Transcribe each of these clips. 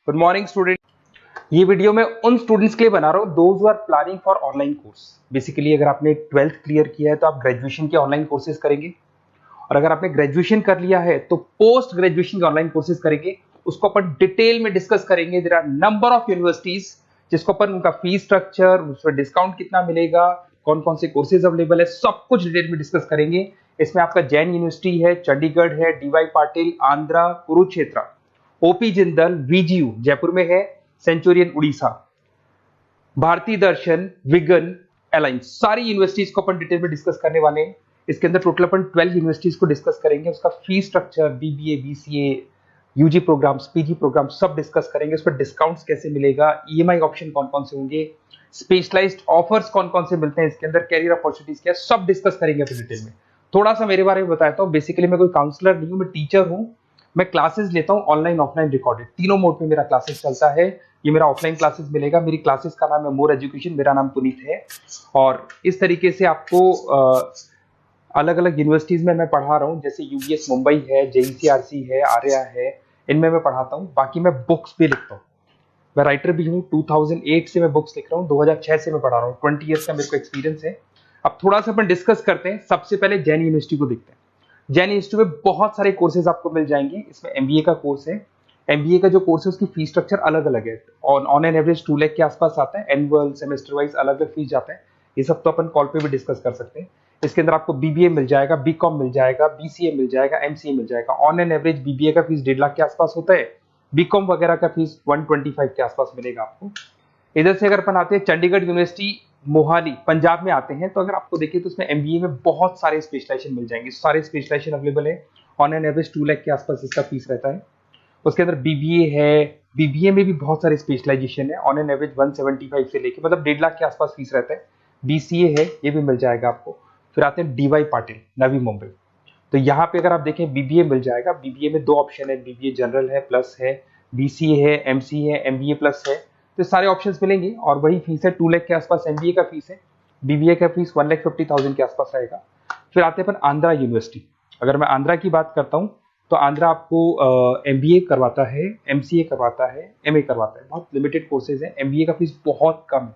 Good morning student. ये video मैं उन स्टूडेंट्स के लिए बना रहा हूँ those who are planning for online course. Basically अगर आपने 12th क्लियर किया है तो आप ग्रेजुएशन के ऑनलाइन कोर्सेज करेंगे, और अगर आपने ग्रेजुएशन कर लिया है तो पोस्ट ग्रेजुएशन के ऑनलाइन कोर्सेज करेंगे। उसको अपन डिटेल में डिस्कस करेंगे। There are number of universities जिसको अपन उनका फीस स्ट्रक्चर, उसमें डिस्काउंट कितना मिलेगा, कौन कौन से कोर्सेज अवेलेबल है, सब कुछ डिटेल में डिस्कस करेंगे। इसमें आपका जैन यूनिवर्सिटी है, चंडीगढ़ है, डीवाई पाटिल आंध्रा, कुरुक्षेत्र, ओपी जिंदल, वीजीयू जयपुर में है, सेंचुरियन उड़ीसा, भारतीय दर्शन, विगन, अलायंस, सारी यूनिवर्सिटीज को अपन डिटेल में डिस्कस करने वाले हैं। इसके अंदर टोटल अपन 12 यूनिवर्सिटीज को डिस्कस करेंगे। उसका fees structure, BBA, BCA, UG programs, PG program सब डिस्कस करेंगे। उस पर डिस्काउंट्स कैसे मिलेगा, ईएमआई ऑप्शन कौन कौन से होंगे, स्पेशलाइज्ड ऑफर्स कौन कौन से मिलते हैं इसके अंदर, कैरियर अपॉर्चुनिटीज क्या, सब डिस्कस करेंगे अपन डिटेल में। थोड़ा सा मेरे बारे में बताता हूँ। बेसिकली मैं कोई काउंसलर नहीं हूँ, मैं टीचर हूँ। मैं क्लासेस लेता हूँ ऑनलाइन ऑफलाइन रिकॉर्डेड, तीनों मोड पे मेरा क्लासेस चलता है। ये मेरा ऑफलाइन क्लासेस मिलेगा। मेरी क्लासेस का नाम है मोर एजुकेशन, मेरा नाम पुनीत है। और इस तरीके से आपको अलग अलग यूनिवर्सिटीज में मैं पढ़ा रहा हूँ, जैसे यूबीएस मुंबई है, जेईसीआरसी है, आर्या है, इनमें मैं पढ़ाता हूँ। बाकी मैं बुक्स भी लिखता हूँ, मैं राइटर भी हूँ। 2008 से मैं बुक्स लिख रहा हूँ, 2006 से मैं पढ़ा रहा हूँ, 20 ईयर्स का मेरे को एक्सपीरियंस है। अब थोड़ा सा अपन डिस्कस करते हैं। सबसे पहले जैन यूनिवर्सिटी को देखते हैं। जैन यूनिवर्सिटी में बहुत सारे कोर्सेज आपको मिल जाएंगे। इसमें एमबीए का कोर्स है। एमबीए का जो कोर्स है उसकी फीस स्ट्रक्चर अलग अलग है। ऑन एन एवरेज 2 लाख के आसपास आता है। एनुअल, सेमेस्टर वाइज अलग अलग फीस जाता है। ये सब तो अपन कॉल पे भी डिस्कस कर सकते हैं। इसके अंदर आपको बीबीए मिल जाएगा, बीकॉम मिल जाएगा, बीसीए मिल जाएगा, एमसीए मिल जाएगा। ऑन एन एवरेज बीबीए का फीस 1.5 लाख के आसपास होता है। बीकॉम वगैरह का फीस 125 के आसपास मिलेगा आपको। इधर से अगर अपन आते हैं चंडीगढ़ यूनिवर्सिटी मोहाली पंजाब में आते हैं, तो अगर आपको देखिए तो उसमें एमबीए में बहुत सारे स्पेशलाइजेशन मिल जाएंगे। सारे स्पेशलाइजेशन अवेलेबल है। ऑन एन एवरेज 2 लाख के आसपास इसका फीस रहता है। उसके अंदर बीबीए है, बीबीए में भी बहुत सारे स्पेशलाइजेशन है। ऑन एन एवरेज 175 से लेके मतलब 1.5 लाख के आसपास फीस रहता है। बीसीए है, ये भी मिल जाएगा आपको। फिर आते हैं डीवाई पाटिल, नवी मुंबई। तो यहाँ पे अगर आप देखें बीबीए मिल जाएगा। बीबीए में 2 ऑप्शन है, बीबीए जनरल है, प्लस है, बीसीए है, एमसीए है, एमबीए प्लस है। तो सारे ऑप्शंस मिलेंगे और वही फीस है। 2 लाख के आसपास एमबीए का फीस है। बीबीए का फीस 1,50,000 के आसपास रहेगा। फिर आते हैं अपन आंध्रा यूनिवर्सिटी। अगर मैं आंध्रा की बात करता हूँ तो आंध्रा आपको एमबीए करवाता है, एमसीए करवाता है, एमए करवाता है। बहुत लिमिटेड कोर्सेज है। एमबीए का फीस बहुत कम है।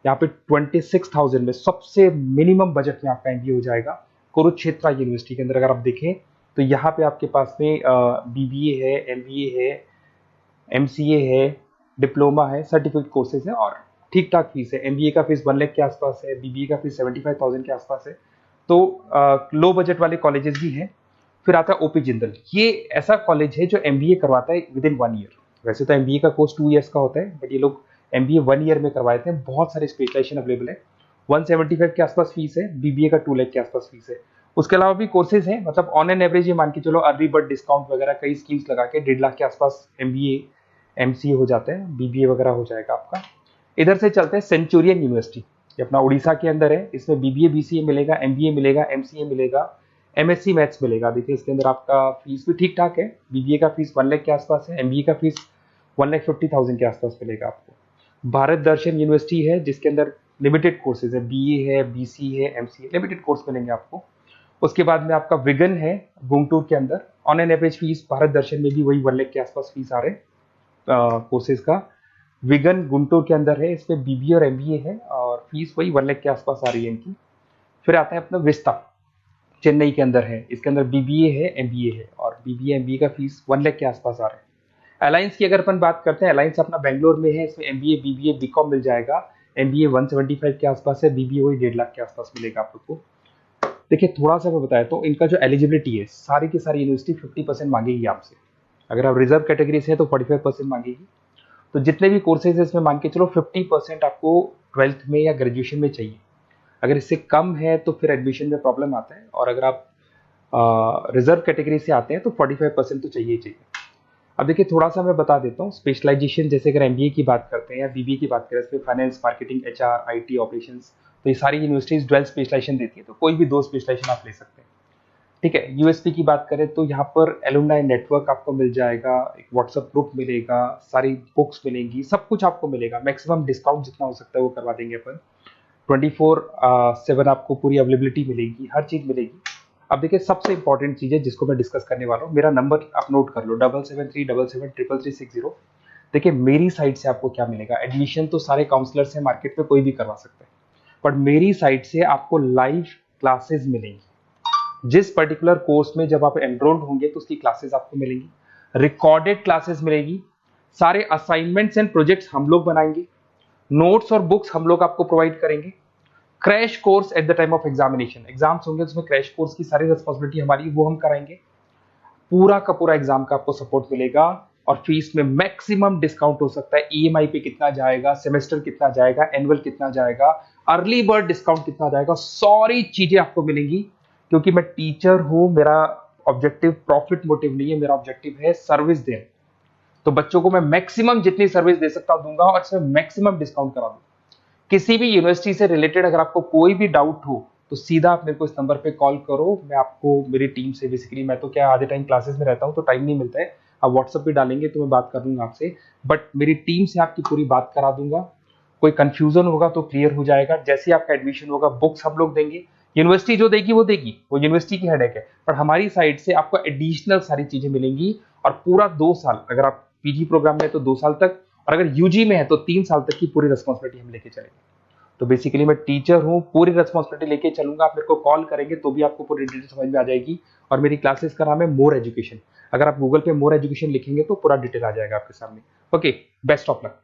यहाँ पे 26,000 में सबसे मिनिमम बजट में आपका एमबीए हो जाएगा। कुरुक्षेत्र यूनिवर्सिटी के अंदर अगर आप देखें तो यहाँ पे आपके पास में बीबीए है, एमबीए है, एमसीए है, डिप्लोमा है, सर्टिफिकेट कोर्सेज है और ठीक ठाक फीस है। एमबीए का फीस 1 लाख के आसपास है, बीबीए का फीस 75,000 के आसपास है। तो लो बजट वाले कॉलेजेस भी हैं। फिर आता है ओपी जिंदल। ये ऐसा कॉलेज है जो एमबीए करवाता है विद इन 1 ईयर। वैसे तो एमबीए का कोर्स 2 ईयर्स का होता है, बट ये लोग एमबीए 1 ईयर में करवाते हैं। बहुत सारे स्पेशलाइजेशन अवेलेबल है। 175 के आसपास फीस है। बीबीए का 2 लाख के आसपास फीस है। उसके अलावा भी कोर्सेज हैं, मतलब ऑन एन एवरेज ये मान के चलो अर्ली बर्ड डिस्काउंट वगैरह कई स्कीम्स लगा के 1.5 लाख के आसपास एमबीए, एमसीए हो जाते हैं, बीबीए वगैरह हो जाएगा आपका। इधर से चलते हैं सेंचुरियन यूनिवर्सिटी, ये अपना उड़ीसा के अंदर है। इसमें बीबीए, बीसीए मिलेगा, एमबीए मिलेगा, एमसीए मिलेगा, एमएससी मैथ्स मिलेगा। देखिए इसके अंदर आपका फीस भी ठीक ठाक है। बीबीए का फीस 1 लाख के आसपास है, एमबीए का फीस 1,50,000 के आसपास मिलेगा आपको। भारत दर्शन यूनिवर्सिटी है जिसके अंदर लिमिटेड कोर्सेज है, बीए है, बीसी है, एमसीए, लिमिटेड कोर्स मिलेंगे आपको। उसके बाद में आपका विगन है गुंटूर के अंदर। On an average fees Bharat Darshan में भी वही 1 लाख के आसपास फीस आ रहे कोर्सेज का। विगन गुंटूर के अंदर है, इसमें बीबीए और एमबीए है और फीस वही 1 लाख के आसपास आ रही है इनकी। फिर आता है अपना विस्ता, चेन्नई के अंदर है। इसके अंदर बीबीए है, एमबीए है और बीबीए एमबीए का फीस 1 लाख के आसपास आ रहा है। अलायंस की अगर अपन बात करते हैं, अलायंस अपना बेंगलोर में है। इसमें एमबीए, बीबीए, बीकॉम मिल जाएगा। एमबीए 175 के आसपास है, बीबीए वही 1.5 लाख के आसपास मिलेगा आप लोग को। देखिए थोड़ा सा मैं बताया तो इनका जो एलिजिबिलिटी है, सारी की सारी यूनिवर्सिटी 50% मांगेगी आपसे। अगर आप रिजर्व कैटेगरी से हैं तो 45% मांगेगी। तो जितने भी कोर्सेज है इसमें मान के चलो 50% आपको 12th में या ग्रेजुएशन में चाहिए। अगर इससे कम है तो फिर एडमिशन में प्रॉब्लम आता है, और अगर आप रिजर्व कैटेगरी से आते हैं तो 45% तो चाहिए ही चाहिए। अब देखिए थोड़ा सा मैं बता देता हूँ स्पेशलाइजेशन। जैसे अगर एमबीए की बात करते हैं या बीबीए की बात करें, इसमें finance, marketing, HR, IT, operations, तो ये सारी यूनिवर्सिटीज 12 स्पेशलाइजेशन देती है। तो कोई भी 2 स्पेशलाइजेशन आप ले सकते हैं, ठीक है। यूएसपी की बात करें तो यहाँ पर एलुमनाई नेटवर्क आपको मिल जाएगा, एक व्हाट्सएप ग्रुप मिलेगा, सारी बुक्स मिलेंगी, सब कुछ आपको मिलेगा। मैक्सिमम डिस्काउंट जितना हो सकता है वो करवा देंगे अपन। 24/7 आपको पूरी अवेलेबिलिटी मिलेगी, हर चीज मिलेगी। अब देखिए सबसे इंपॉर्टेंट चीज है जिसको मैं डिस्कस करने वाला हूँ। मेरा नंबर आप नोट कर लो, 7737773360। देखिए मेरी साइड से आपको क्या मिलेगा, एडमिशन तो सारे काउंसलर से मार्केट में कोई भी करवा सकता है, बट मेरी साइड से आपको लाइव क्लासेस मिलेंगी। जिस पर्टिकुलर कोर्स में जब आप एनरोल्ड होंगे तो उसकी क्लासेस आपको मिलेंगी, रिकॉर्डेड क्लासेस मिलेगी, सारे असाइनमेंट्स एंड प्रोजेक्ट्स हम लोग बनाएंगे, नोट्स और बुक्स हम लोग आपको प्रोवाइड करेंगे, crash course at the time of examination, exams होंगे उसमें क्रैश कोर्स की सारी रिस्पॉन्सिबिलिटी हमारी, वो हम कराएंगे। पूरा का पूरा एग्जाम का आपको सपोर्ट मिलेगा और फीस में मैक्सिमम डिस्काउंट हो सकता है। ईएमआई पे कितना जाएगा, सेमेस्टर कितना जाएगा, एनुअल कितना जाएगा, अर्ली बर्ड डिस्काउंट कितना जाएगा, सारी चीजें आपको मिलेंगी। क्योंकि मैं टीचर हूं, मेरा ऑब्जेक्टिव प्रॉफिट मोटिव नहीं है, मेरा ऑब्जेक्टिव है सर्विस देना। तो बच्चों को मैं मैक्सिमम जितनी सर्विस दे सकता हूं दूंगा और इसमें मैक्सिमम डिस्काउंट करा दूंगा। किसी भी यूनिवर्सिटी से रिलेटेड अगर आपको कोई भी डाउट हो तो सीधा आप मेरे को इस नंबर पे कॉल करो, मैं आपको मेरी टीम से, बेसिकली मैं तो क्या आधे टाइम क्लासेस में रहता हूँ तो टाइम नहीं मिलता है, आप व्हाट्सएप पे डालेंगे तो मैं बात कर लूंगा आपसे, बट मेरी टीम से आपकी पूरी बात करा दूंगा। कोई कंफ्यूजन होगा तो क्लियर हो जाएगा। जैसे ही आपका एडमिशन होगा बुक्स हम लोग देंगे, यूनिवर्सिटी जो देगी वो देगी, वो यूनिवर्सिटी की हेडेक है, पर हमारी साइड से आपको एडिशनल सारी चीजें मिलेंगी। और पूरा 2 साल, अगर आप पीजी प्रोग्राम में है तो 2 साल तक, और अगर यूजी में है तो 3 साल तक की पूरी रिस्पॉन्सिबिलिटी हम लेके चलेंगे। तो बेसिकली मैं टीचर हूँ, पूरी रिस्पॉन्सिबिलिटी लेके चलूंगा। आप मेरे को कॉल करेंगे तो भी आपको पूरी डिटेल समझ में आ जाएगी। और मेरी क्लासेस का नाम है मोर एजुकेशन, अगर आप गूगल पे मोर एजुकेशन लिखेंगे तो पूरा डिटेल आ जाएगा आपके सामने। Okay, best of luck.